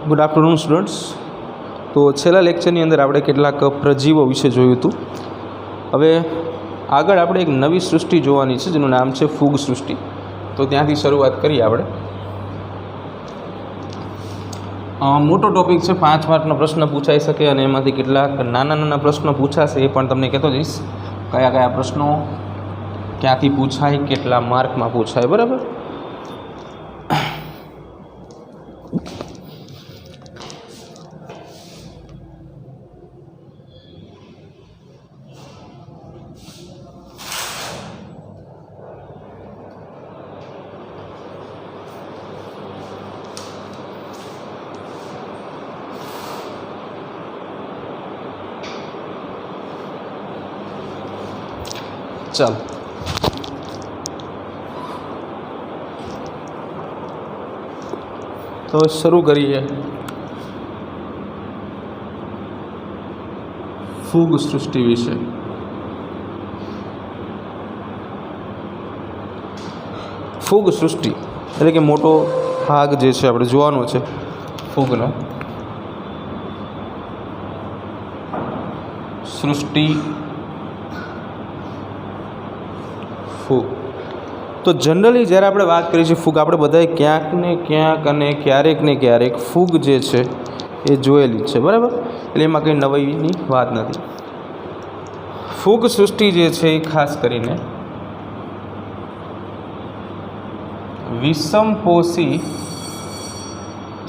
Good afternoon students. તો છેલ્લા લેક્ચરની અંદર આપણે કેટલાક પ્રજીવો વિશે જોયું હતું. હવે આગળ આપણે એક નવી સૃષ્ટિ જોવાની છે જેનું નામ છે ફૂગ સૃષ્ટિ. તો ત્યાંથી શરૂઆત કરીએ આપણે. મોટો ટૉપિક છે, 5 માર્કનો પ્રશ્ન પૂછાઈ શકે અને એમાંથી કેટલાક નાના નાના પ્રશ્નો પૂછાશે એ પણ તમને કહેતો જઈશ. કયા કયા પ્રશ્નો ક્યાંથી પૂછાય, કેટલા માર્કમાં પૂછાય, બરાબર. ચાલો તો શરૂ કરીએ ફૂગ સૃષ્ટિ વિશે. ફૂગ સૃષ્ટિ એટલે કે મોટો ભાગ જે છે આપણે જોવાનો છે ફૂગનો. સૃષ્ટિ ફૂગ. તો જનરલી જ્યારે આપણે વાત કરીએ છીએ ફૂગ, આપણે બધાએ ક્યાંક ને ક્યાંક અને ક્યારેક ને ક્યારેક ફૂગ જે છે એ જોયેલી જ છે, બરાબર. એટલે એમાં કંઈ નવીની વાત નથી. ફૂગ સૃષ્ટિ જે છે એ ખાસ કરીને વિષમપોષી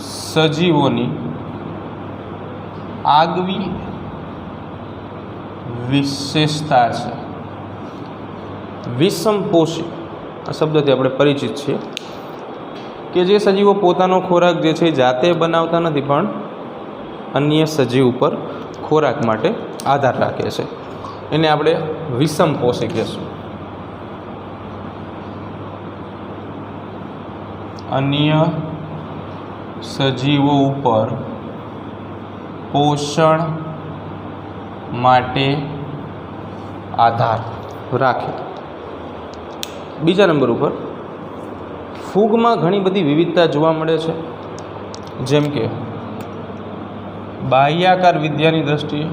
સજીવોની આગવી વિશેષતા છે. વિષમપોષી આ શબ્દથી આપણે પરિચિત છીએ કે જે સજીવો પોતાનો ખોરાક જે છે એ જાતે બનાવતા નથી પણ અન્ય સજીવ ઉપર ખોરાક માટે આધાર રાખે છે. એને આપણે વિષમપોષી કહીશું. અન્ય સજીવો ઉપર પોષણ માટે આધાર રાખે. બીજા નંબર ઉપર ફૂગમાં ઘણી બધી વિવિધતા જોવા મળે છે, જેમ કે બાહ્યાકાર વિદ્યાની દ્રષ્ટિએ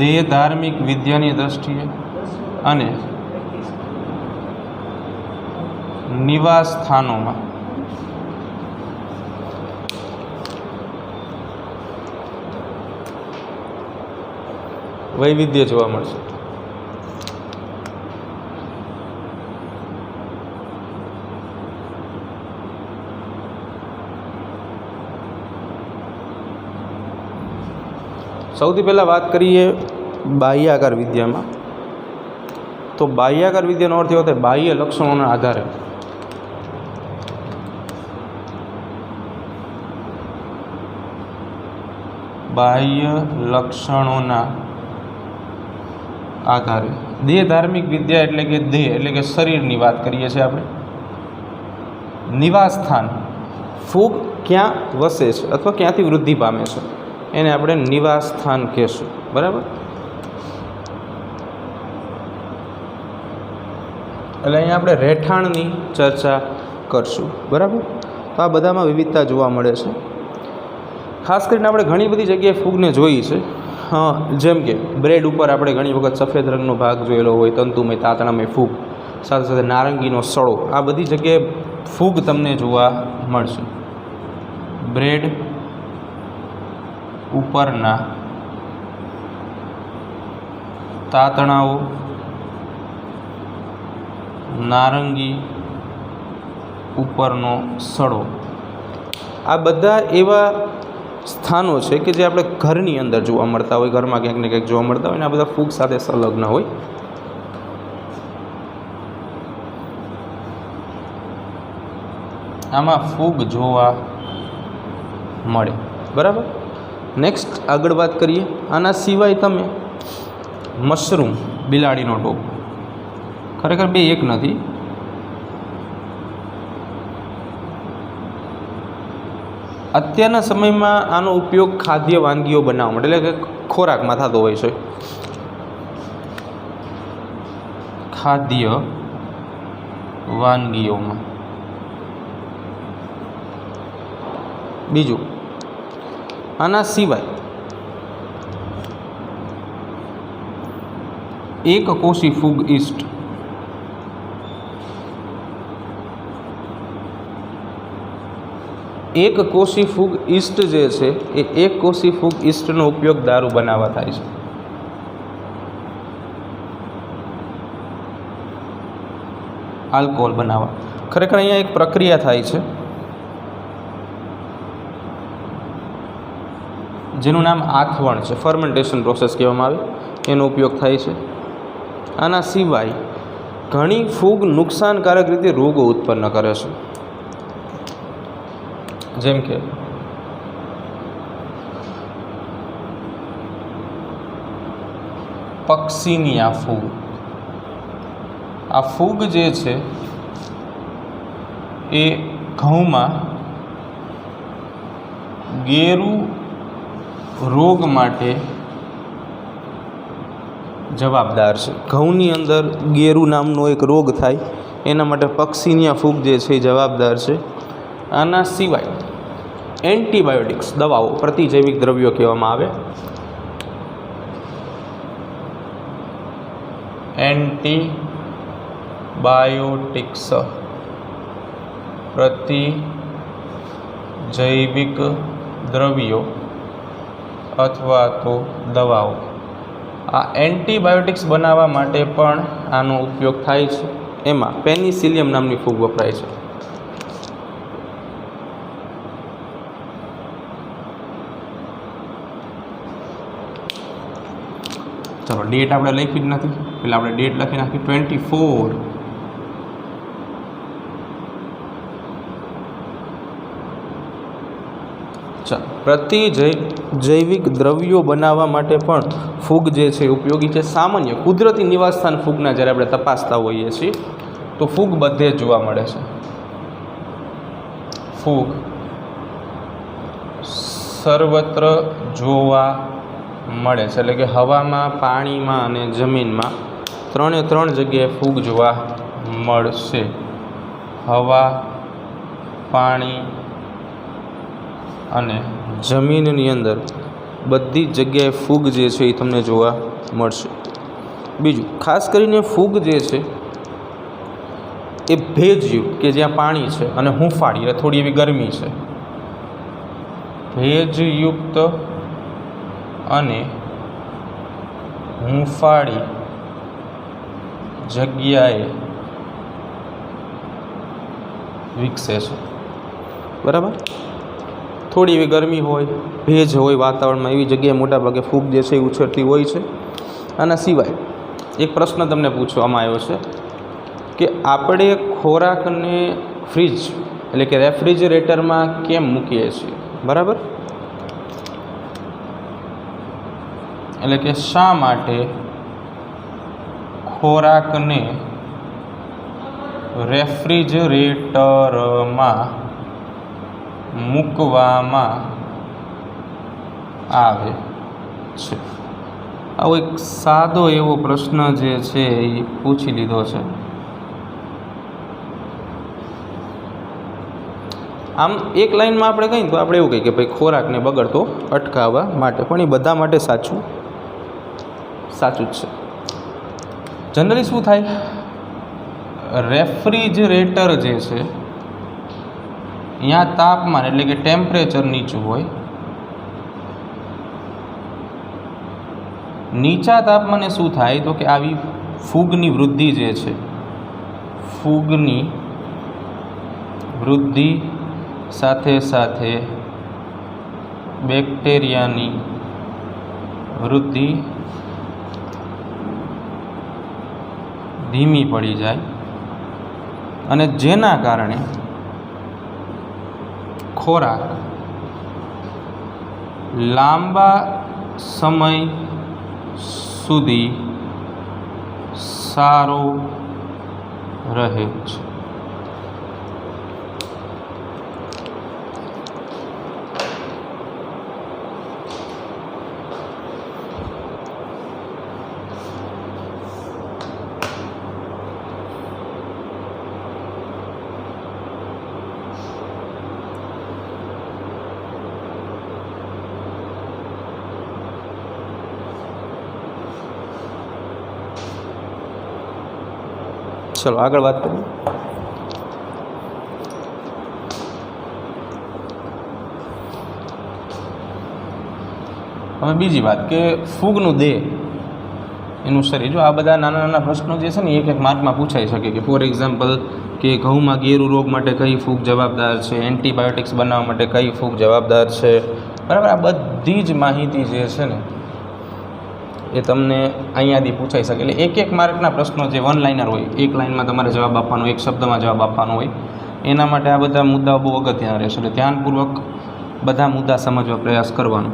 દેહ ધાર્મિક વિદ્યાની દ્રષ્ટિએ અને નિવાસ સ્થાનોમાં વૈવિધ્ય જોવા મળશે. સૌથી પહેલાં વાત કરીએ બાહ્યાકાર વિદ્યામાં. તો બાહ્યાકાર વિદ્યાનો અર્થ એવો થાય બાહ્ય લક્ષણોના આધારે બાહ્ય લક્ષણોના આધારે દેહ ધાર્મિક વિદ્યા એટલે કે દેહ એટલે કે શરીરની વાત કરીએ છીએ આપણે. નિવાસ સ્થાન, ફૂગ ક્યાં વસે છે અથવા ક્યાંથી વૃદ્ધિ પામે છે એને આપણે નિવાસ સ્થાન કહેશું, બરાબર. એટલે અહીંયા આપણે રહેઠાણની ચર્ચા કરશું, બરાબર. તો આ બધામાં વિવિધતા જોવા મળે છે. ખાસ કરીને આપણે ઘણી બધી જગ્યાએ ફૂગને જોઈ છે. જેમ કે બ્રેડ ઉપર આપણે ઘણી વખત સફેદ રંગનો ભાગ જોયેલો હોય, તંતુમય તાતણામય ફૂગ, સાથે સાથે નારંગીનો સડો. આ બધી જગ્યાએ ફૂગ તમને જોવા મળશે. બ્રેડ ઉપરના તાતણાઓ, નારંગી ઉપરનો સડો, આ બધા એવા સ્થાનો છે કે જે આપણે ઘરની અંદર જોવા મળતા હોય, ઘરમાં ક્યાંક ને ક્યાંક જોવા મળતા હોય ને આ બધા ફૂગ સાથે સંલગ્ન હોય. આમાં ફૂગ જોવા મળે, બરાબર. નેક્સ્ટ આગળ વાત કરીએ. આના સિવાય તમે મશરૂમ, બિલાડીનો ટોપ, ખરેખર બે એક નથી. અત્યારના સમયમાં આનો ઉપયોગ ખાદ્ય વાનગીઓ બનાવવા માટે એટલે કે ખોરાકમાં થતો હોય છે. ખાદ્ય વાનગીઓમાં. બીજું, આના સિવાય એક કોષી ફૂગ ઈસ્ટ. એક કોષી ફૂગ ઈસ્ટ જે છે એ એક કોષી ફૂગ ઈસ્ટનો ઉપયોગ દારૂ બનાવવા થાય છે. આલ્કોહોલ બનાવવા. ખરેખર અહીંયા એક પ્રક્રિયા થાય છે જેનું નામ આથવણ છે, ફર્મેન્ટેશન પ્રોસેસ કહેવામાં આવે, એનો ઉપયોગ થાય છે. આના સિવાય ઘણી ફૂગ નુકસાનકારક રીતે રોગો ઉત્પન્ન કરે છે, જેમ કે પક્ષીનિયા ફૂગ. આ ફૂગ જે છે એ ઘઉંમાં ગેરુ રોગ માટે જવાબદાર છે. ઘઉંની અંદર ગેરુ નામનો એક રોગ થાય એના માટે પક્ષીનિયા ફૂગ જે છે એ જવાબદાર છે. આના સિવાય એન્ટીબાયોટિક્સ, દવાઓ, પ્રતિજૈવિક દ્રવ્યો કહેવામાં આવે. એન્ટીબાયોટિક્સ, પ્રતિજૈવિક દ્રવ્યો અથવા તો દવાઓ. આ એન્ટીબાયોટિક્સ બનાવવા માટે પણ આનો ઉપયોગ થાય છે. એમાં પેનિસિલિયમ નામની ફૂગ વપરાય છે. ચલો, ડેટ આપણે લખી જ નથી, એટલે આપણે ડેટ લખી નાખી 24. પ્રતિજૈવિક દ્રવ્યો બનાવવા માટે પણ ફૂગ જે છે ઉપયોગી છે. સામાન્ય કુદરતી નિવાસસ્થાન ફૂગના જ્યારે આપણે તપાસતા હોઈએ છીએ તો ફૂગ બધે જ જોવા મળે છે. ફૂગ સર્વત્ર જોવા મળે છે, એટલે કે હવામાં, પાણીમાં અને જમીનમાં ત્રણે ત્રણ જગ્યાએ ફૂગ જોવા મળશે. હવા, પાણી અને જમીનની અંદર બધી જ જગ્યાએ ફૂગ જે છે એ તમને જોવા મળશે. બીજું, ખાસ કરીને ફૂગ જે છે એ ભેજયુક્ત, કે જ્યાં પાણી છે, અને હૂંફાળી એટલે થોડી એવી ગરમી છે, ભેજયુક્ત અને હૂંફાળી જગ્યાએ વિકસે છે. બરાબર? થોડી એવી ગરમી હોય, ભેજ હોય વાતાવરણમાં, એવી જગ્યાએ મોટાભાગે ફૂગ જે છે એ ઉછળતી હોય છે. આના સિવાય એક પ્રશ્ન તમને પૂછવામાં આવ્યો છે કે આપણે ખોરાકને ફ્રીજ એટલે કે રેફ્રિજરેટરમાં કેમ મૂકીએ છીએ? બરાબર? એટલે કે શા માટે ખોરાકને રેફ્રિજરેટરમાં મૂકવામાં આવે છે? આવો એક સાદો એવો પ્રશ્ન જે છે એ પૂછી લીધો છે. આમ એક લાઈનમાં આપણે કહીએ તો આપણે એવું કહીએ કે ભાઈ ખોરાકને બગડતો અટકાવવા માટે, પણ એ બધા માટે સાચું જ છે. જનરલી શું થાય, રેફ્રિજરેટર જે છે અહીંયા તાપમાન એટલે કે ટેમ્પરેચર નીચું હોય. નીચા તાપમાને શું થાય તો કે આવી ફૂગની વૃદ્ધિ જે છે, ફૂગની વૃદ્ધિ સાથે સાથે બેક્ટેરિયાની વૃદ્ધિ ધીમી પડી જાય, અને જેના કારણે ખોરાક લાંબા સમય સુધી સારો રહે છે. चलो आगे बात करिए। હવે બીજી વાત કે ફૂગનું દેહ એનું શરીર, જો આ બધા નાના નાના પ્રશ્નો જે છે ને એક એક માર્કમાં પૂછાઈ શકે કે ફોર એક્ઝામ્પલ કે ઘઉંમાં ગેરુ રોગ માટે કઈ ફૂગ જવાબદાર છે, એન્ટીબાયોટિક્સ બનાવવા માટે કઈ ફૂગ જવાબદાર છે, બરાબર। આ બધી જ માહિતી જે છે ને એ તમને અહીંયાથી પૂછાઈ શકે। એટલે એક એક માર્કના પ્રશ્નો જે વન લાઇનર હોય, એક લાઇનમાં તમારે જવાબ આપવાનો, એક શબ્દમાં જવાબ આપવાનો હોય, એના માટે આ બધા મુદ્દાઓ બહુ અગત્યના રહેશે। એટલે ધ્યાનપૂર્વક બધા મુદ્દા સમજવા પ્રયાસ કરવાનો।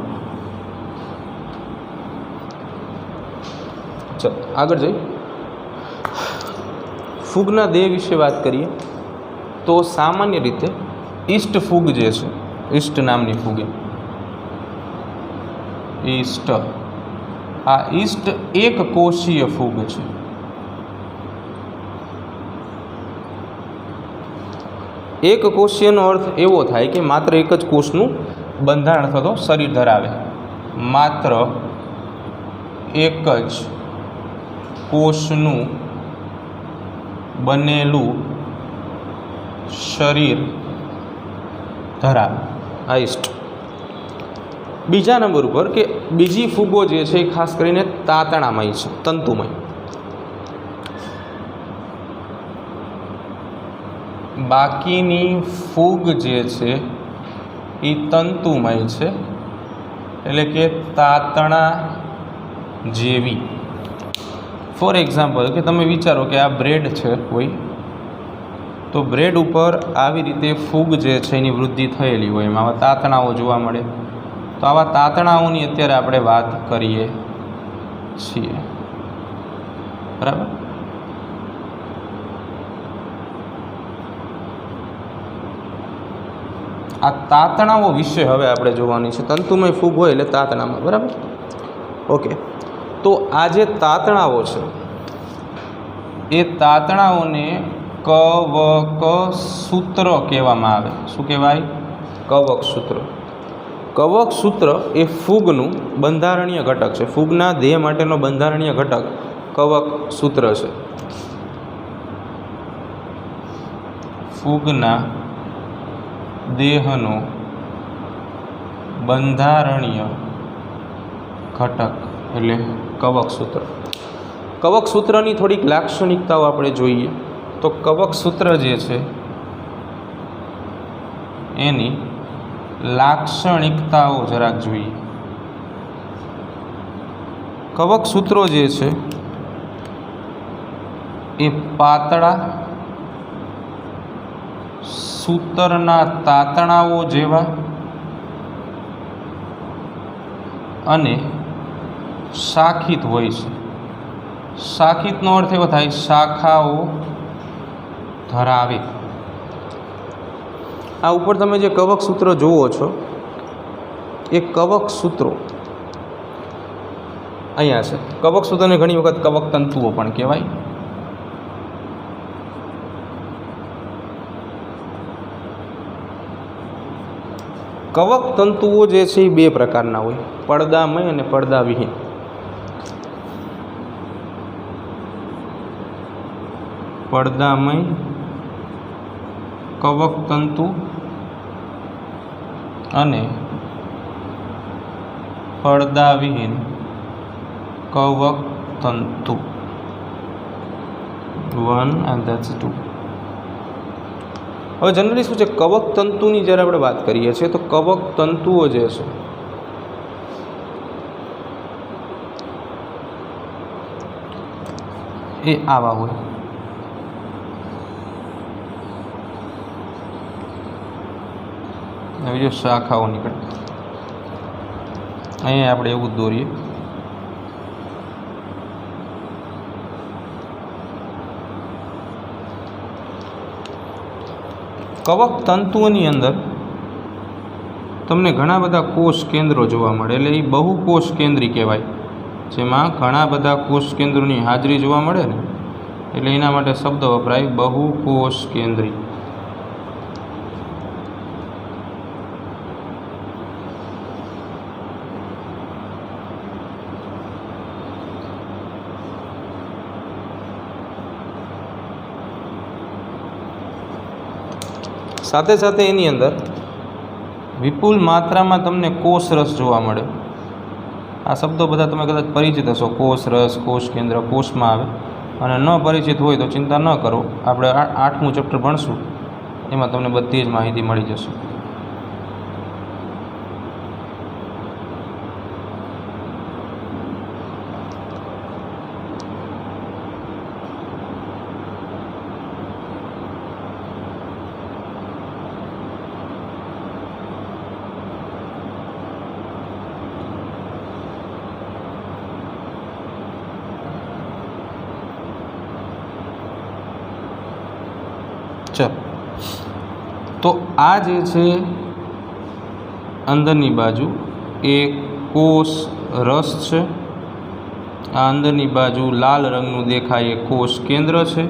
ચાલો આગળ જઈ ફૂગના દેહ વિશે વાત કરીએ તો સામાન્ય રીતે ઈસ્ટ ફૂગ જે છે, ઈસ્ટ નામની ફૂગ, ઈસ્ટ, આ ઈસ્ટ એક કોષીય ફૂગ છે। એક કોષીયનો અર્થ એવો થાય કે માત્ર એક જ કોષનું બંધારણ અથવા તો શરીર ધરાવે, માત્ર એક જ કોષનું બનેલું શરીર ધરાવે, આ ઈસ્ટ। બીજા નંબર ઉપર કે બીજી ફૂગો જે છે એ ખાસ કરીને તાતણામય છે, તંતુમય। બાકીની ફૂગ જે છે એ તંતુમય છે, એટલે કે તાતણા જેવી। ફોર એક્ઝામ્પલ કે તમે વિચારો કે આ બ્રેડ છે કોઈ, તો બ્રેડ ઉપર આવી રીતે ફૂગ જે છે એની વૃદ્ધિ થયેલી હોય, એમાં આવા તાતણાઓ જોવા મળે। તો આવા તાતણાઓની અત્યારે આપણે વાત કરીએ છીએ, બરાબર। આ તાતણાઓ વિશે હવે આપણે જોવાની છે। તંતુમય ફૂગ હોય એટલે તાતણામાં, બરાબર, ઓકે। તો આ જે તાતણાઓ છે એ તાતણાઓને કવક સૂત્ર કહેવામાં આવે। શું કહેવાય? કવક સૂત્ર। કવક સૂત્ર એ ફૂગનું બંધારણીય ઘટક છે, ફૂગના દેહ માટેનો બંધારણીય ઘટક કવક સૂત્ર છે। ફૂગના દેહનો બંધારણીય ઘટક એટલે કવક સૂત્ર। કવક સૂત્રની થોડીક લાક્ષણિકતાઓ આપણે જોઈએ તો કવક સૂત્ર જે છે એની લાક્ષણિકતાઓ જરાક જોઈએ। કવક સૂત્રો જે છે એ પાતળા સૂતરના તાતણાઓ જેવા અને શાખિત હોય છે। શાખિતનો અર્થ એવો થાય શાખાઓ ધરાવે। આ ઉપર તમે જે કવક સૂત્ર જુઓ છો એ કવક સૂત્રો અહીંયા છે। કવક સૂત્રને ઘણી વખત કવક તંતુઓ પણ કહેવાય। કવક તંતુઓ જે છે એ બે પ્રકારના હોય, પડદામય અને પડદાવિહીન। પડદામય કવક તંતુ અને પડદાવિહીન કવક તંતુ, 1 and that's 2। હવે જનરલી શું છે, કવક તંતુની જ્યારે આપણે વાત કરીએ છીએ તો કવક તંતુઓ જે છે એ આવા હોય। હવે જો શાખાઓ નીકળે, અહીંયા આપણે એવું જ દોરીએ। કવક તંતુઓની અંદર તમને ઘણા બધા કોષ કેન્દ્રો જોવા મળે, એટલે એ બહુ કોષ કેન્દ્રી કહેવાય, જેમાં ઘણા બધા કોષ કેન્દ્રોની હાજરી જોવા મળે ને, એટલે એના માટે શબ્દ વપરાય બહુ કોષ કેન્દ્રી। સાથે સાથે એની અંદર વિપુલ માત્રામાં તમને કોષ રસ જોવા મળે. આ શબ્દો બધા તમે કદાચ પરિચિત હશો. કોષ રસ, કોષ કેન્દ્ર, કોષમાં આવે. અને ન પરિચિત હોય તો ચિંતા ન કરો, આપણે 8મું ચેપ્ટર ભણશું, એમાં તમને બધી જ માહિતી મળી જશે. તો આ જે છે અંદરની બાજુ એ કોષ રસ છે. આ અંદરની બાજુ લાલ રંગનું દેખાય એ કોષ કેન્દ્ર છે.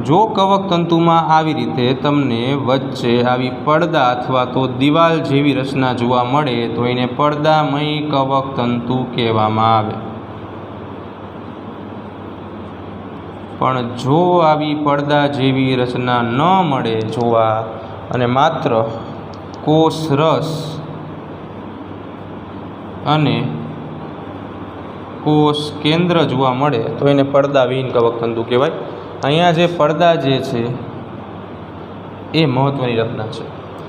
જો કવક તંતુમાં આવી રીતે તમને વચ્ચે આવી પડદા અથવા તો દિવાલ જેવી રચના જોવા મળે તો એને પડદામય કવક તંતુ કહેવામાં આવે. પણ જો આવી પડદા જેવી રચના ન મળે જોવા અને માત્ર કોષ રસ અને કોષ કેન્દ્ર જોવા મળે તો એને પડદાવિહીન કવક તંતુ કહેવાય. અહીંયા જે પડદા જે છે એ મહત્ત્વની રચના છે.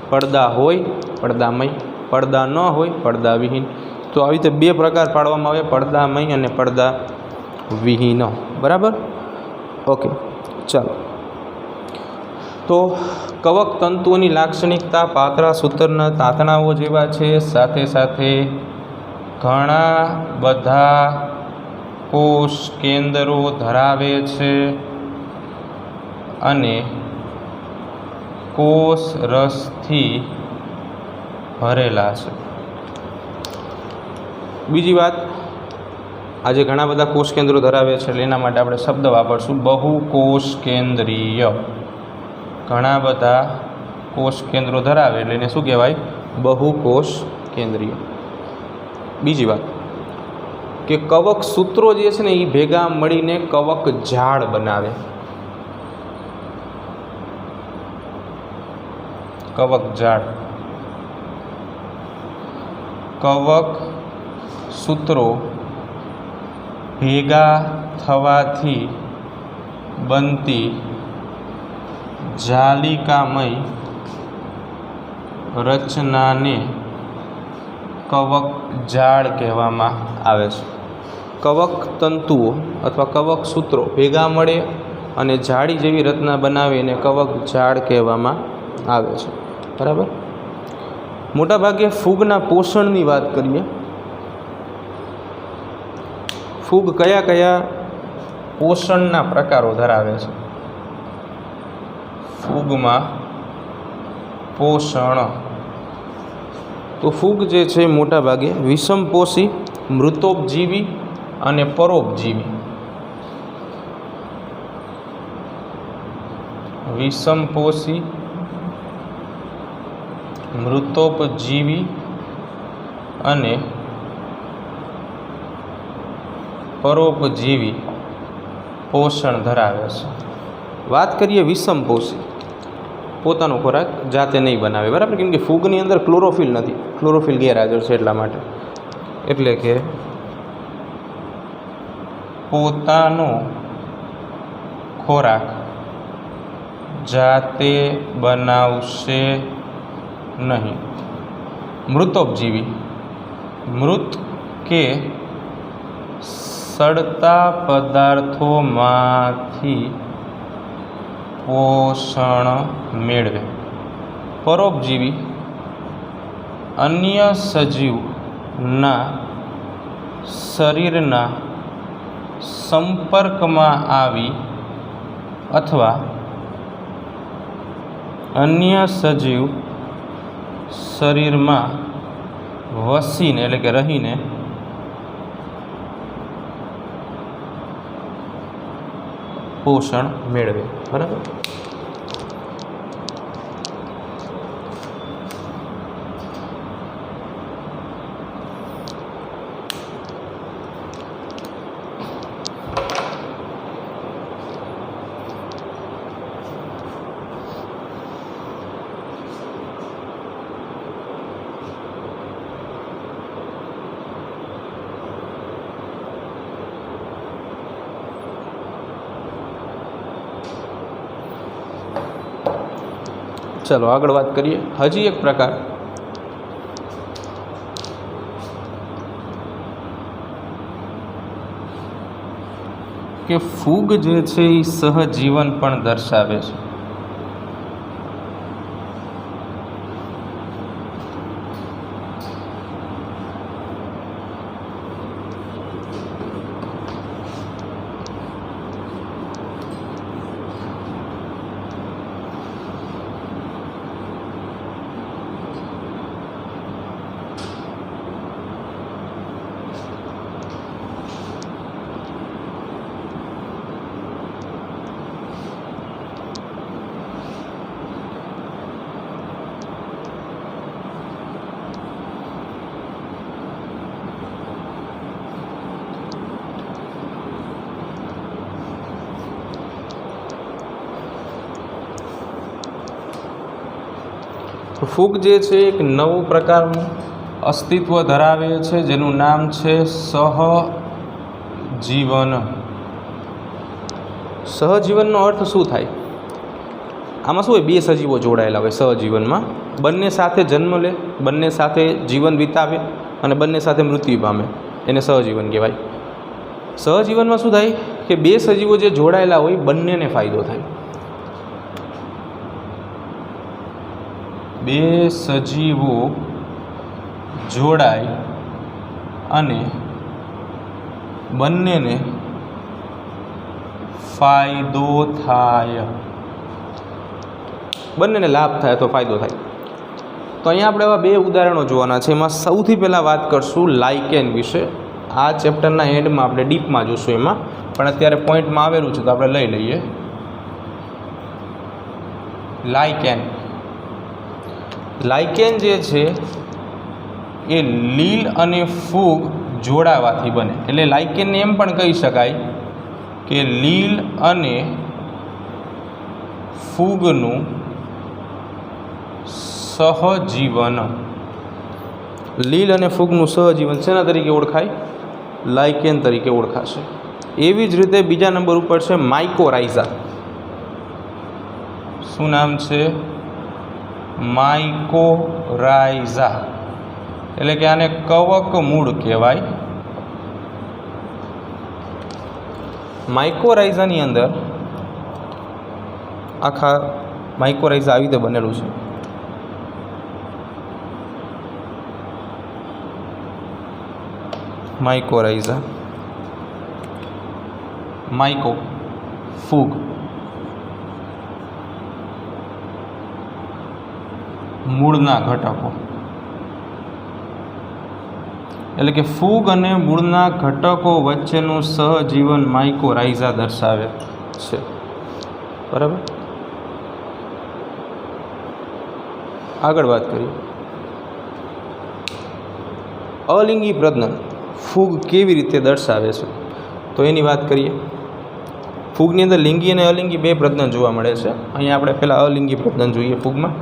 પડદા હોય પડદામય, પડદા ન હોય પડદાવિહીન. તો આવી રીતે બે પ્રકાર પાડવામાં આવે, પડદામય અને પડદા વિહીન. બરાબર? ઓકે, ચાલો. તો કવક તંતુઓની લાક્ષણિકતા પાતળા સૂતરના તાતણાઓ જેવા છે. સાથે સાથે ઘણા બધા કોષ કેન્દ્રો ધરાવે છે અને કોષ રસથી ભરેલા છે. બીજી વાત, આજે ઘણા બધા કોષ કેન્દ્રો ધરાવે છે એટલે એના માટે આપણે શબ્દ વાપરશું બહુકોષ કેન્દ્રીય. ઘણા બધા કોષ કેન્દ્રો ધરાવે એટલે એને શું કહેવાય? બહુકોષ કેન્દ્રીય. બીજી વાત કે કવક સૂત્રો જે છે ને એ ભેગા મળીને કવક જાળ બનાવે. કવક જાળ. કવક સૂત્રો ભેગા થવાથી બનતી જાલિકામય રચનાને કવક જાળ કહેવામાં આવે છે. કવક તંતુઓ અથવા કવક સૂત્રો ભેગા મળે અને જાળી જેવી રચના બનાવીને કવક જાળ કહેવામાં આવે છે. બરાબર? મોટાભાગે ફૂગના પોષણની વાત કરીએ. ફૂગ કયા કયા પોષણના પ્રકારો ધરાવે છે? ફૂગમાં પોષણ. તો ફૂગ જે છે મોટાભાગે વિષમપોષી, મૃતોપજીવી અને પરોપજીવી. વિષમપોષી, મૃતોપજીવી અને પરોપજીવી પોષણ ધરાવે છે. વાત કરીએ વિષમપોષી, પોતાનો ખોરાક જાતે નહીં બનાવે. બરાબર? કેમ કે ફૂગની અંદર ક્લોરોફિલ નથી, ક્લોરોફિલ ગેરહાજર છે એટલા માટે. એટલે કે પોતાનો ખોરાક જાતે બનાવશે નહીં. મૃતોપજીવી, મૃત કે સડતા પદાર્થોમાંથી પોષણ મેળવે. પરોપજીવી, અન્ય સજીવના શરીરના સંપર્કમાં આવી અથવા અન્ય સજીવ શરીરમાં વસીને એટલે કે રહીને પોષણ મેળવે. બરાબર? चलो आगळ वात करिए। हजी एक प्रकार के फूग जे छे ई सहजीवन पण दर्शावे छे। फूग जे छे एक नवो प्रकारનું अस्तित्व धरावे छे जेનું नाम छे सहजीवन। सहजीवनનો अर्थ શું થાય? આમાં શું હોય, બે સજીવો જોડાયેલા હોય સહજીવનમાં, બંને સાથે જન્મ લે, બંને સાથે જીવન વિતાવે અને બંને સાથે મૃત્યુ પામે, એને સહજીવન કહેવાય। સહજીવનમાં શું થાય કે બે સજીવો જે જોડાયેલા હોય બંનેને ફાયદો થાય। બે સજીવો જોડાય અને બંનેને ફાયદો થાય, બંનેને લાભ થાય તો ફાયદો થાય। તો અહીંયા આપણે આવા બે ઉદાહરણો જોવાના છે। એમાં સૌથી પહેલાં વાત કરશું લાઇકેન વિશે। આ ચેપ્ટરના એન્ડમાં આપણે ડીપમાં જોશું એમાં, પણ અત્યારે પોઈન્ટમાં આવેલું છે તો આપણે લઈ લઈએ। લાઇકેન લાઇકેન જે છે એ લીલ અને ફૂગ જોડાવાથી બને, એટલે લાઇકેનને એમ પણ કહી શકાય કે લીલ અને ફૂગનું સહજીવન। લીલ અને ફૂગનું સહજીવન શેના તરીકે ઓળખાય? લાઇકેન તરીકે ઓળખાશે। એવી જ રીતે બીજા નંબર ઉપર છે માઇકોરાઇઝા। શું નામ છે? માઇકોરાઇઝા, એટલે કે આને કવક મૂળ કહેવાય। માઇકોરાઇઝાની અંદર આખા માઇકોરાઇઝા આવી રીતે બનેલું છે। માઇકોરાઇઝા, માઇકો ફૂગ, મૂળના ઘટકો, એટલે કે ફૂગ અને મૂળના ઘટકો વચ્ચેનું સહજીવન માઇકોરાઇઝા દર્શાવે છે। બરાબર, આગળ વાત કરીએ। અલિંગી પ્રજનન ફૂગ કેવી રીતે દર્શાવે છે તો એની વાત કરીએ। ફૂગની અંદર લિંગી અને અલિંગી બે પ્રજનન જોવા મળે છે। અહીંયા આપણે પહેલાં અલિંગી પ્રજનન જોઈએ। ફૂગમાં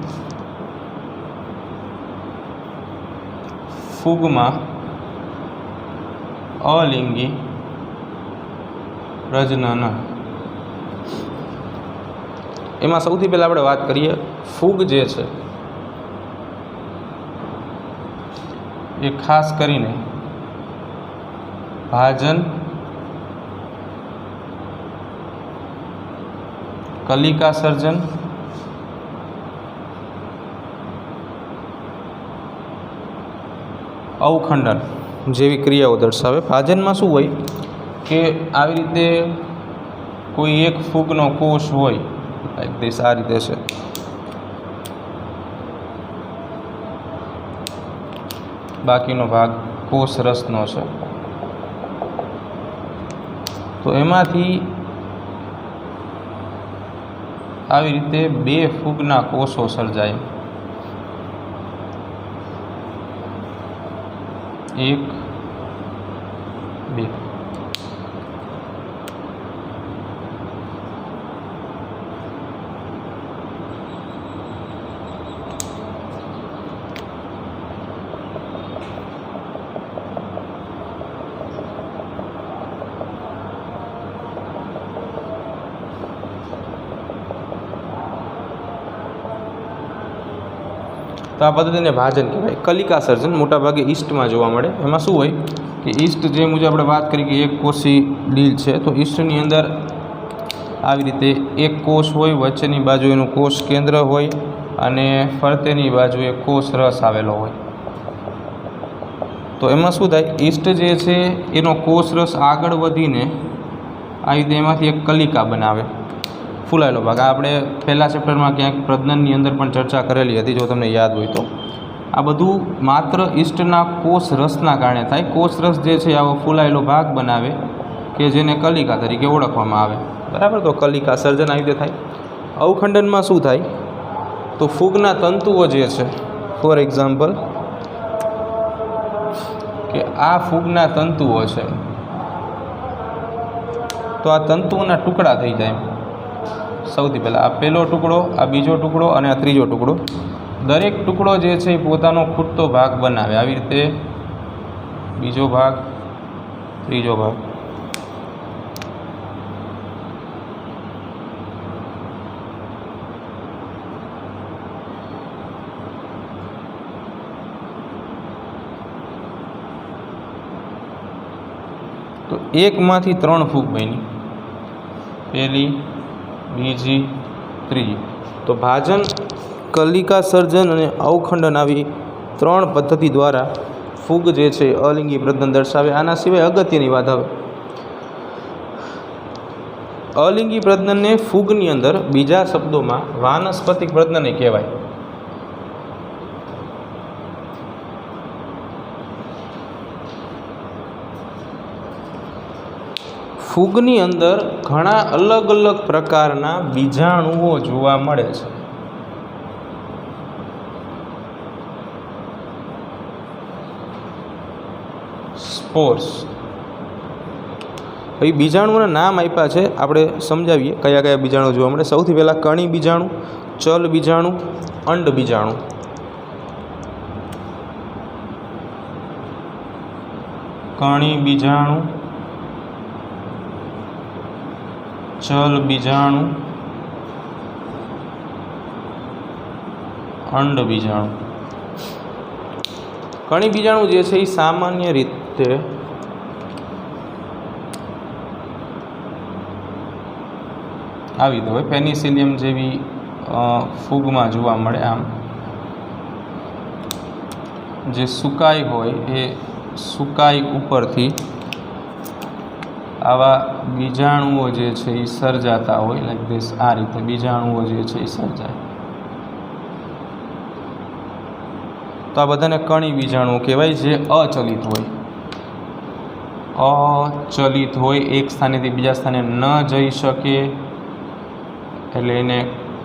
અલિંગી પ્રજનન, એમાં સૌથી પહેલાં આપણે વાત કરીએ, ફૂગ જે છે એ ખાસ કરીને ભાજન, કલિકા સર્જન, અવખંડન જેવી ક્રિયાઓ દર્શાવે। ભાજનમાં શું હોય કે આવી રીતે કોઈ એક ફૂગનો કોષ હોય, લાઈક ધીસ, આ રીતે છે, બાકીનો ભાગ કોષ રસનો છે, તો એમાંથી આવી રીતે બે ફૂગના કોષો સર્જાય, એક બે। તો આ પદ્ધતિને ભાજન કહેવાય. કલિકા સર્જન મોટાભાગે ઈસ્ટમાં જોવા મળે. એમાં શું હોય કે ઈસ્ટ જે મુજબ આપણે વાત કરી કે એક કોષી લીલ છે, તો ઈસ્ટની અંદર આવી રીતે એક કોષ હોય, વચ્ચેની બાજુ એનું કોષ કેન્દ્ર હોય અને ફરતેની બાજુએ કોષ રસ આવેલો હોય. તો એમાં શું થાય, ઈસ્ટ જે છે એનો કોષ રસ આગળ વધીને આવી રીતે એમાંથી એક કલિકા બનાવે, ફૂલાયેલો ભાગ. આપણે પહેલાં ચેપ્ટરમાં ક્યાંક પ્રજનનની અંદર પણ ચર્ચા કરેલી હતી, જો તમને યાદ હોય તો. આ બધું માત્ર ઈસ્ટના કોષ રસના કારણે થાય. કોષ રસ જે છે આવો ફૂલાયેલો ભાગ બનાવે કે જેને કલિકા તરીકે ઓળખવામાં આવે. બરાબર. તો કલિકા સર્જન આવી રીતે થાય. અવખંડનમાં શું થાય, તો ફૂગના તંતુઓ જે છે, ફોર એક્ઝામ્પલ કે આ ફૂગના તંતુઓ છે, તો આ તંતુઓના ટુકડા થઈ જાય. સૌથી પહેલાં આ પહેલો ટુકડો, આ બીજો ટુકડો અને આ ત્રીજો ટુકડો. દરેક ટુકડો જે છે એ પોતાનો ખૂટતો ભાગ બનાવે. આવી રીતે બીજો ભાગ, ત્રીજો ભાગ. તો એકમાંથી 3 ફૂગ બની, પહેલી, બીજી, ત્રીજી. તો ભાજન, કલિકા સર્જન અને અવખંડન આવી 3 પદ્ધતિ દ્વારા ફૂગ જે છે અલિંગી પ્રજનન દર્શાવે. આના સિવાય અગત્યની વાત આવે, અલિંગી પ્રજનનને ફૂગની અંદર બીજા શબ્દોમાં વાનસ્પતિક પ્રજનન કહેવાય. ફૂગની અંદર ઘણા અલગ અલગ પ્રકારના બીજાણુઓ જોવા મળે છે. સ્પોર્સ. એ બીજાણુઓના નામ આપ્યા છે, આપણે સમજાવીએ કયા કયા બીજાણુ જોવા મળે. સૌથી પહેલાં કણી બીજાણુ, ચલ બીજાણુ, અંડ બીજાણુ. કણી બીજાણુ, ચલ બીજાણુ, અંડ બીજાણુ. કણી બીજાણુ જે છે એ સામાન્ય રીતે આવી તો હોય, પેનિસિલિયમ જેવી ફૂગમાં જોવા મળે. આમ જે સુકાઈ હોય એ સુકાઈ ઉપરથી આવા બીજાણુઓ જે છે એ સર્જાતા હોય, લાઈક ધીસ. આ રીતે બીજાણુઓ જે છે એ સર્જાય. તો આ બધાને કણી બીજાણુઓ કહેવાય, જે અચલિત હોય. અચલિત હોય, એક સ્થાનેથી બીજા સ્થાને ન જઈ શકે, એટલે એને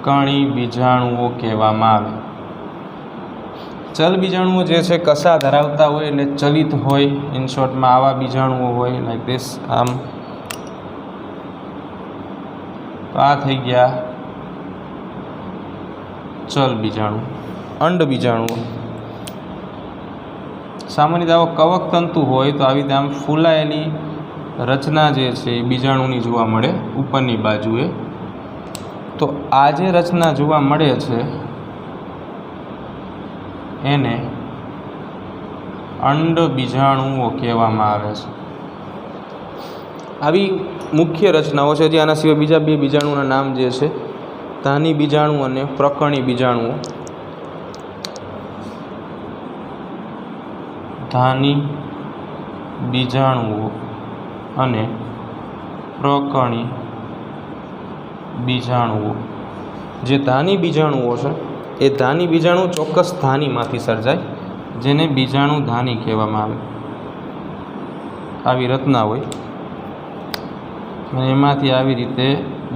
કણી બીજાણુઓ કહેવામાં આવે. ચલ બીજાણુઓ જે છે કસા ધરાવતા હોય એટલે ચલિત હોય. ઇન શોર્ટમાં આવા બીજાણુઓ હોય, લાઈક ધીસ. આમ. તો આ થઈ ગયા ચલ બીજાણુ. અંડ બીજાણુઓ સામાન્ય રીતે આવો કવક તંતુ હોય તો આવી રીતે આમ ફૂલાયેલી રચના જે છે એ બીજાણુની જોવા મળે ઉપરની બાજુએ. તો આ જે રચના જોવા મળે છે એને અંડ બીજાણુઓ કહેવામાં આવે છે. આવી મુખ્ય રચનાઓ છે. જે આના સિવાય બીજા 2 બીજાણુઓના નામ જે છે, ધાની બીજાણુ અને પ્રકરણી બીજાણુઓ. ધાની બીજાણુઓ અને પ્રકરણી બીજાણુઓ. જે ધાની બીજાણુઓ છે એ ધાની બીજાણુ ચોક્કસ ધાનીમાંથી સર્જાય, જેને બીજાણુ ધાની કહેવામાં આવે. આવી રચના હોય અને એમાંથી આવી રીતે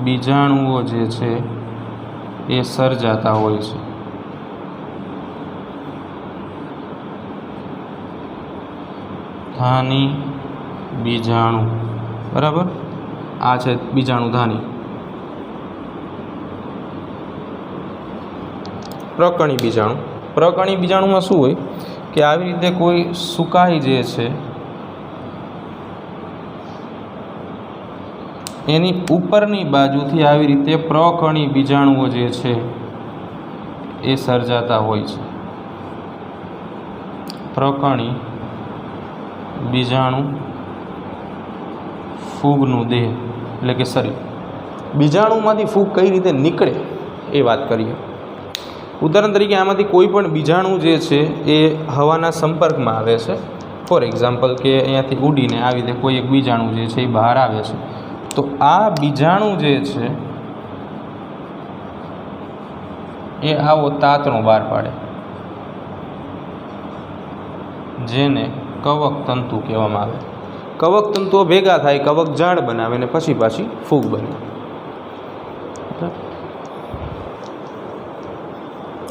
બીજાણુઓ જે છે એ સર્જાતા હોય છે. ધાની બીજાણુ. બરાબર. આ છે બીજાણુ ધાની. પ્રકરણી બીજાણુ. પ્રકરણી બીજાણુમાં શું હોય કે આવી રીતે કોઈ સુકાઈ જે છે એની ઉપરની બાજુથી આવી રીતે પ્રકરણી બીજાણુઓ જે છે એ સર્જાતા હોય છે. પ્રકણી બીજાણુ ફૂગનું દેહ એટલે કે શરીર. બીજાણુમાંથી ફૂગ કઈ રીતે નીકળે એ વાત કરીએ. ઉદાહરણ તરીકે આમાંથી કોઈ પણ બીજાણુ જે છે એ હવાના સંપર્કમાં આવે છે. ફોર એક્ઝામ્પલ કે અહીંયાથી ઉડીને આવી રીતે કોઈ એક બીજાણુ જે છે એ બહાર આવે છે, તો આ બીજાણુ જે છે એ આવો તાતણો બહાર પાડે, જેને કવક તંતુ કહેવામાં આવે. કવક તંતુઓ ભેગા થાય, કવક જાળ બનાવે ને પછી પાછી ફૂગ બને.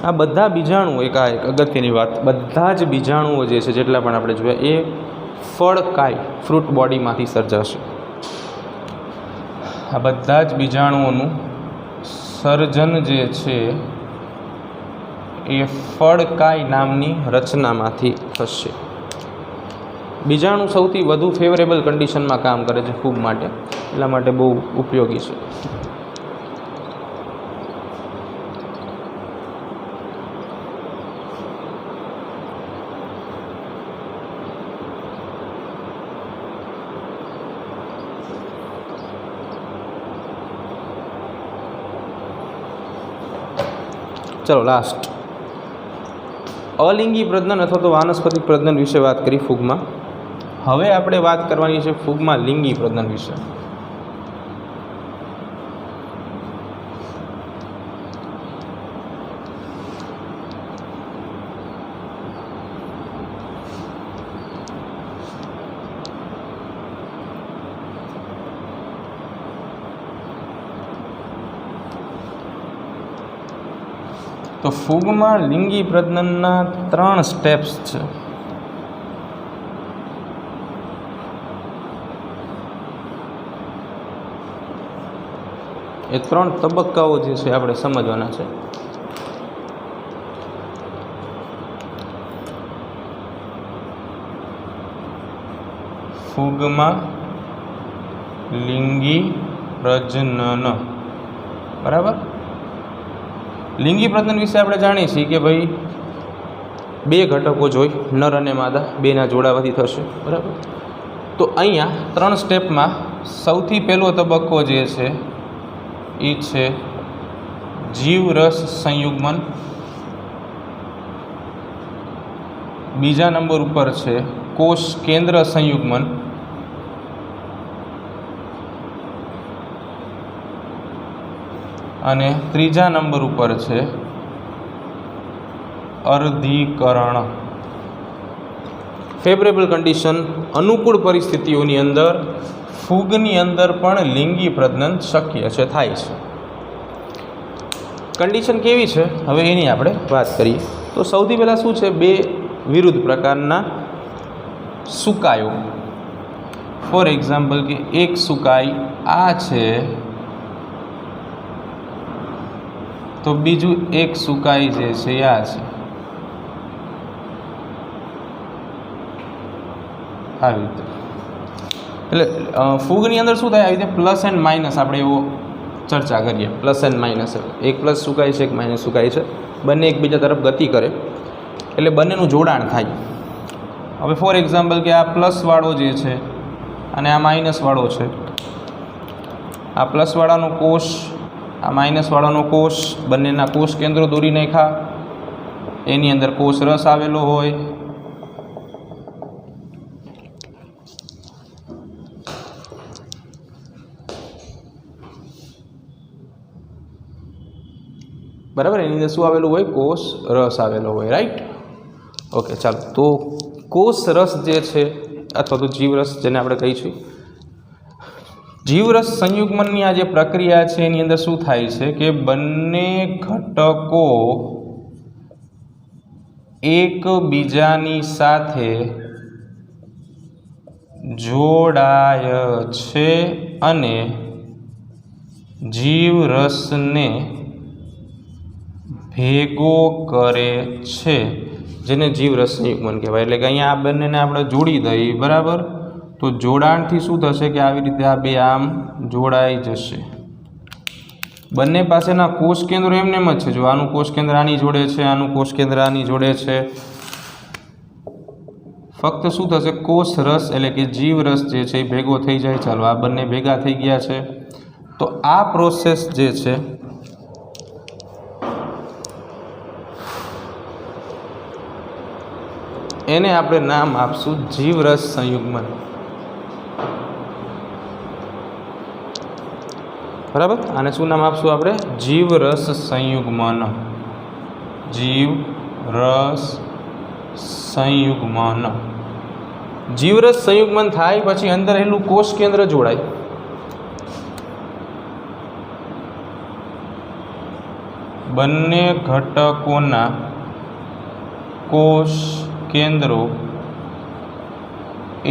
આ બધા બીજાણુઓ એક અગત્યની વાત, બધા જ બીજાણુઓ જે છે જેટલા પણ આપણે જોયા એ ફળકાય ફ્રૂટ બોડીમાંથી સર્જાશે. આ બધા જ બીજાણુઓનું સર્જન જે છે એ ફળકાય નામની રચનામાંથી થશે. બીજાણુ સૌથી વધુ ફેવરેબલ કન્ડિશનમાં કામ કરે છે ફૂગ માટે, એટલા માટે બહુ ઉપયોગી છે. ચલો લાસ્ટ, અલિંગી પ્રજનન અથવા તો વાનસ્પતિક પ્રજનન વિશે વાત કરી ફૂગમાં. હવે આપણે વાત કરવાની છે ફૂગમાં લિંગી પ્રજનન વિશે. તો ફૂગમાં લિંગી પ્રજનનના 3 સ્ટેપ્સ છે. એ 3 તબક્કાઓ જે છે આપણે સમજવાના છે. ફૂગમાં લિંગી પ્રજનન, બરાબર. લિંગી પ્રજનન વિશે આપણે જાણીએ છીએ કે ભાઈ 2 ઘટકો જોઈ, નર અને માદા, 2ના જોડાવાથી થશે, બરાબર. તો અહીંયા 3 સ્ટેપમાં સૌથી પહેલો તબક્કો જે છે એ છે જીવરસ સંયુગ્મન. બીજા નંબર ઉપર છે કોષ કેન્દ્ર સંયુગ્મન. અને ત્રીજા નંબર ઉપર છે અર્ધીકરણ. ફેવરેબલ કન્ડિશન, અનુકૂળ પરિસ્થિતિઓની અંદર ફૂગની અંદર પણ લિંગી પ્રજનન શક્ય છે, થાય છે. કન્ડિશન કેવી છે હવે એની આપણે વાત કરીએ. તો સૌથી પહેલાં શું છે, 2 વિરુદ્ધ પ્રકારના સુકાયો. ફોર એક્ઝામ્પલ કે એક સુકાઈ આ છે, તો બીજું એક સુકાઈ જે છે આ છે. આવી રીતે એટલે ફૂગની અંદર શું થાય, આવી રીતે પ્લસ એન્ડ માઇનસ આપણે એવો ચર્ચા કરીએ. પ્લસ એન્ડ માઇનસ, એક પ્લસ સુકાય છે, એક માઇનસ સુકાય છે, બંને એકબીજા તરફ ગતિ કરે એટલે બંનેનું જોડાણ થાય. હવે ફોર એક્ઝામ્પલ કે આ પ્લસવાળો જે છે અને આ માઇનસવાળો છે, આ પ્લસવાળાનો કોષ, આ માઇનસવાળાનો કોષ, બંનેના કોષ કેન્દ્રો દોરી નાખ્યા, એની અંદર કોષ રસ આવેલો હોય. બરાબર, એની અંદર શું આવેલું હોય, કોષ રસ આવેલો હોય, રાઈટ. ઓકે, ચાલો. તો કોષ રસ જે છે અથવા તો જીવરસ જેને આપણે કહીશું, જીવરસ સંયુગ્મનની આ જે પ્રક્રિયા છે એની અંદર શું થાય છે કે બંને ઘટકો એકબીજાની સાથે જોડાય છે અને જીવરસને ભેગો કરે છે, જેને જીવરસ સંયુગ્મન કહેવાય. એટલે કે અહીંયા આ બંનેને આપણે જોડી દઈએ, બરાબર. તો જોડાણથી શું થશે કે આવી રીતે આ 2 આમ જોડાઈ જશે. બંને પાસેના કોષ કેન્દ્રો એમને એમ જ છે. જો આનું કોષ કેન્દ્ર આની જોડે છે, આનું કોષ કેન્દ્ર આની જોડે છે, ફક્ત શું થશે, કોષ રસ એટલે કે જીવ રસ જે છે એ ભેગો થઈ જાય. ચાલો આ બંને ભેગા થઈ ગયા છે. તો આ પ્રોસેસ જે છે એને આપણે નામ આપશું જીવરસ સંયુગ્મન. બરાબર, આને શું નામ આપશું આપણે? જીવરસ સંયુગ્મન. જીવરસ સંયુગ્મન. જીવરસ સંયુગ્મન થાય પછી અંદર રહેલું કોષ કેન્દ્ર જોડાય. બંને ઘટકોના કોષ કેન્દ્રો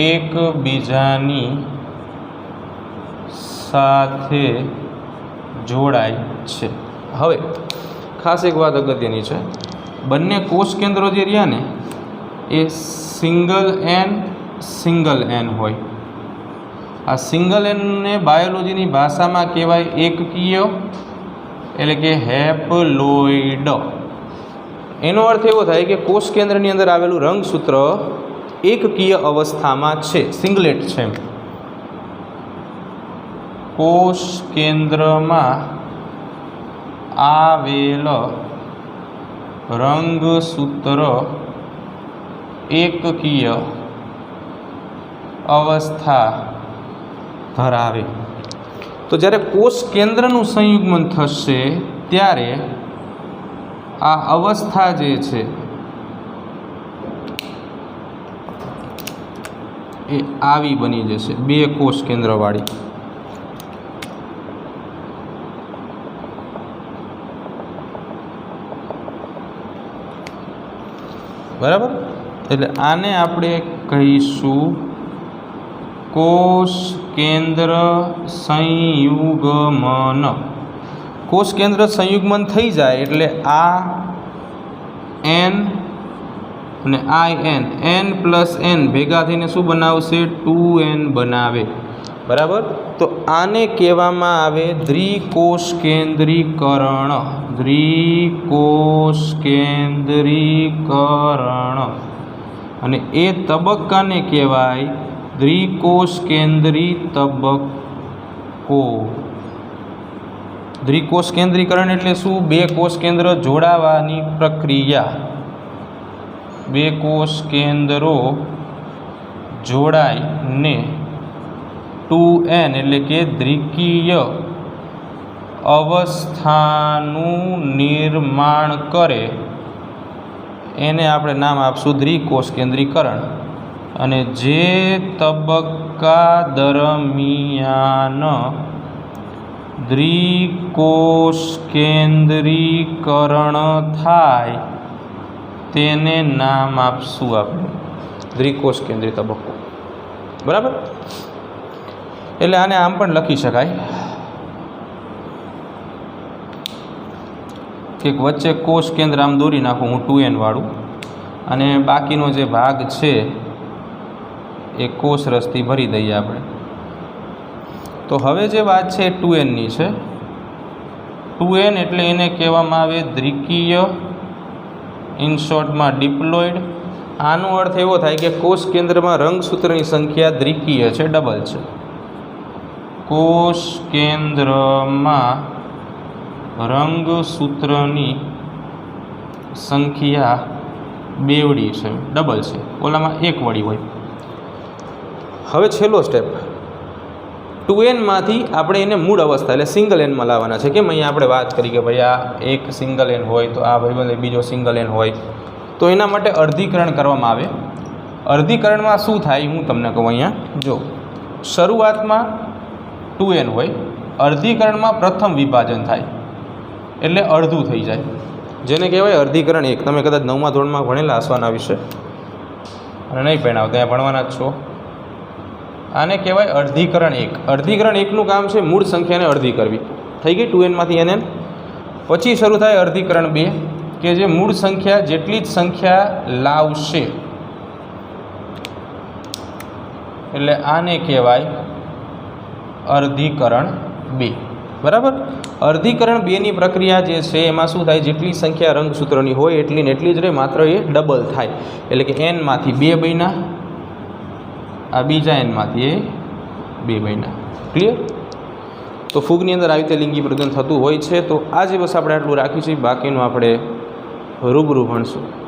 એકબીજાની સાથે જોડાય છે. હવે ખાસ એક વાત અગત્યની છે, બંને કોષ કેન્દ્રો જે રહ્યા ને એ સિંગલ એન હોય. આ સિંગલ એનને બાયોલોજીની ભાષામાં કહેવાય એકકીય એટલે કે હેપ્લોઇડ. એનો અર્થ એવો થાય કે કોષ કેન્દ્રની અંદર આવેલું રંગસૂત્ર એકકીય અવસ્થામાં છે, સિંગલેટ છે. કોષ કેન્દ્રમાં આવેલ રંગસૂત્ર એકકીય અવસ્થા ધરાવે. તો જ્યારે કોષ કેન્દ્રનું સંયુગ્મન થશે ત્યારે આ અવસ્થા જે છે એ આવી બની જશે, બે કોષ કેન્દ્રવાળી. બરાબર, એટલે આને આપણે કહીશું કોષ કેન્દ્ર સંયુગ્મન. કોષ કેન્દ્ર સંયુગ્મન થઈ જાય એટલે આ એન અને એન પ્લસ એન ભેગા થઈને શું બનાવશે? 2n બનાવે. બરાબર, તો આને કહેવામાં આવે દ્વિકોષ કેન્દ્રીકરણ. દ્વિકોષ કેન્દ્રીકરણ. અને એ તબક્કાને કહેવાય દ્વિકોષ કેન્દ્રી તબક્કો. દ્વિકોષ કેન્દ્રીકરણ એટલે શું? બે કોષ કેન્દ્ર જોડાવાની પ્રક્રિયા. બે કોષ કેન્દ્રો જોડાઈને 2n એટલે કે દ્વિકીય અવસ્થાનું નિર્માણ કરે, એને આપણે નામ આપશું દ્વિકોષ કેન્દ્રીકરણ. અને જે તબક્કા દરમિયાન દ્વિકોષ કેન્દ્રીકરણ થાય તેને નામ આપશું આપણે દ્વિકોષ કેન્દ્રી તબક્કો. બરાબર, એટલે આને આમ પણ લખી શકાય કે વચ્ચે કોષ કેન્દ્ર આમ દોરી નાખું હું 2n વાળું, અને બાકીનો જે ભાગ છે એ કોષ રસથી ભરી દઈએ આપણે. તો હવે જે વાત છે 2nની છે. 2n એટલે એને કહેવામાં આવે દ્વિકીય, ઇન શોર્ટમાં ડિપ્લોઇડ. આનો અર્થ એવો થાય કે કોષ કેન્દ્રમાં રંગસૂત્રની સંખ્યા દ્વિકીય છે, ડબલ છે. કોષ કેન્દ્રમાં રંગસૂત્રની સંખ્યા બેવડી છે, ડબલ છે, ઓલામાં એક વળી હોય. હવે છેલ્લો સ્ટેપ, 2nમાંથી આપણે એને મૂળ અવસ્થા એટલે સિંગલ એનમાં લાવવાના છે. કેમ અહીંયા આપણે વાત કરી કે ભાઈ આ એક સિંગલ એન હોય તો આ ભાઈ બીજો સિંગલ એન હોય, તો એના માટે અર્ધીકરણ કરવામાં આવે. અર્ધીકરણમાં શું થાય હું તમને કહું. અહીંયા જો શરૂઆતમાં 2n હોય, અર્ધીકરણમાં પ્રથમ વિભાજન થાય એટલે અડધું થઈ જાય, જેને કહેવાય અર્ધીકરણ 1. તમે કદાચ 9મા ધોરણમાં ભણેલા હશો આના વિશે, અને નહીં ભણાવ ત્યાં ભણવાના જ છો. આને કહેવાય અર્ધીકરણ 1. અર્ધીકરણ 1નું કામ છે મૂળ સંખ્યાને અડધી કરવી. થઈ ગઈ 2nમાંથી nn. પછી શરૂ થાય અર્ધીકરણ 2 કે જે મૂળ સંખ્યા જેટલી જ સંખ્યા લાવશે, એટલે આને કહેવાય અર્ધીકરણ 2. બરાબર, અર્ધીકરણ 2ની પ્રક્રિયા જે છે એમાં શું થાય, જેટલી સંખ્યા રંગસૂત્રની હોય એટલી ને એટલી જ રહે, માત્ર એ ડબલ થાય. એટલે કે nમાંથી 2 બન્યા, આ બીજા એનમાંથી એ 2 બન્યા. ક્લિયર? તો ફૂગની અંદર આવી રીતે લિંગી પ્રજનન થતું હોય છે. તો આ જે બસ આપણે આટલું રાખીશું, બાકીનું આપણે રૂબરૂ ભણશું.